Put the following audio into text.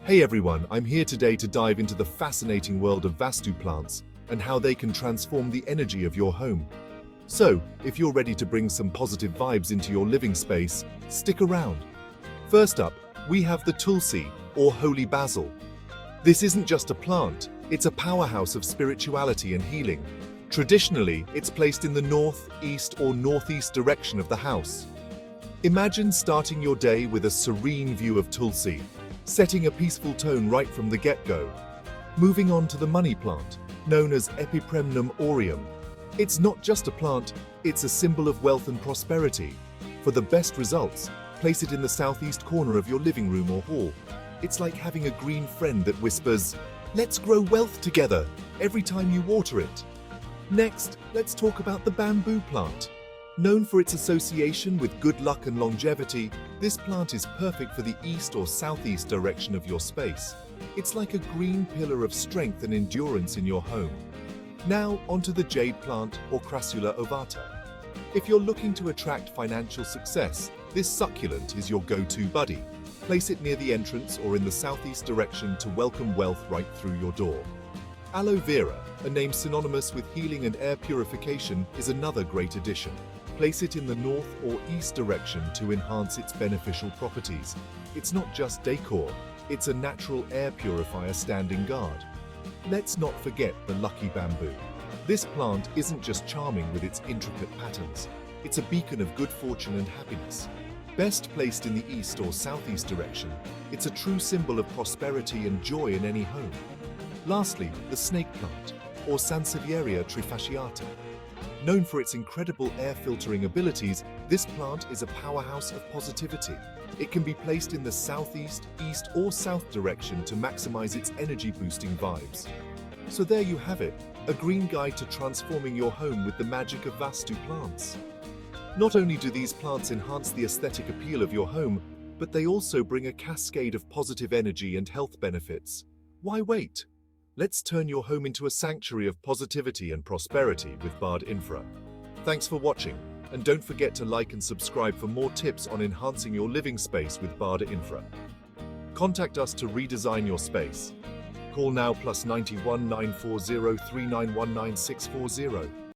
Hey everyone, I'm here today to dive into the fascinating world of Vastu plants and how they can transform the energy of your home. So, if you're ready to bring some positive vibes into your living space, stick around. First up, we have the Tulsi, or holy basil. This isn't just a plant, it's a powerhouse of spirituality and healing. Traditionally, it's placed in the north, east, or northeast direction of the house. Imagine starting your day with a serene view of Tulsi, setting a peaceful tone right from the get-go. Moving on to the money plant, known as Epipremnum aureum. It's not just a plant, it's a symbol of wealth and prosperity. For the best results, place it in the southeast corner of your living room or hall. It's like having a green friend that whispers, "Let's grow wealth together," every time you water it. Next, let's talk about the bamboo plant. Known for its association with good luck and longevity, this plant is perfect for the east or southeast direction of your space. It's like a green pillar of strength and endurance in your home. Now, onto the jade plant, or Crassula ovata. If you're looking to attract financial success, this succulent is your go-to buddy. Place it near the entrance or in the southeast direction to welcome wealth right through your door. Aloe vera, a name synonymous with healing and air purification, is another great addition. Place it in the north or east direction to enhance its beneficial properties. It's not just decor, it's a natural air purifier standing guard. Let's not forget the lucky bamboo. This plant isn't just charming with its intricate patterns, it's a beacon of good fortune and happiness. Best placed in the east or southeast direction, it's a true symbol of prosperity and joy in any home. Lastly, the snake plant, or Sansevieria trifasciata. Known for its incredible air-filtering abilities, this plant is a powerhouse of positivity. It can be placed in the southeast, east, or south direction to maximize its energy-boosting vibes. So there you have it, a green guide to transforming your home with the magic of Vastu plants. Not only do these plants enhance the aesthetic appeal of your home, but they also bring a cascade of positive energy and health benefits. Why wait? Let's turn your home into a sanctuary of positivity and prosperity with Barde Infra. Thanks for watching, and don't forget to like and subscribe for more tips on enhancing your living space with Barde Infra. Contact us to redesign your space. Call now +91 940 3919 640.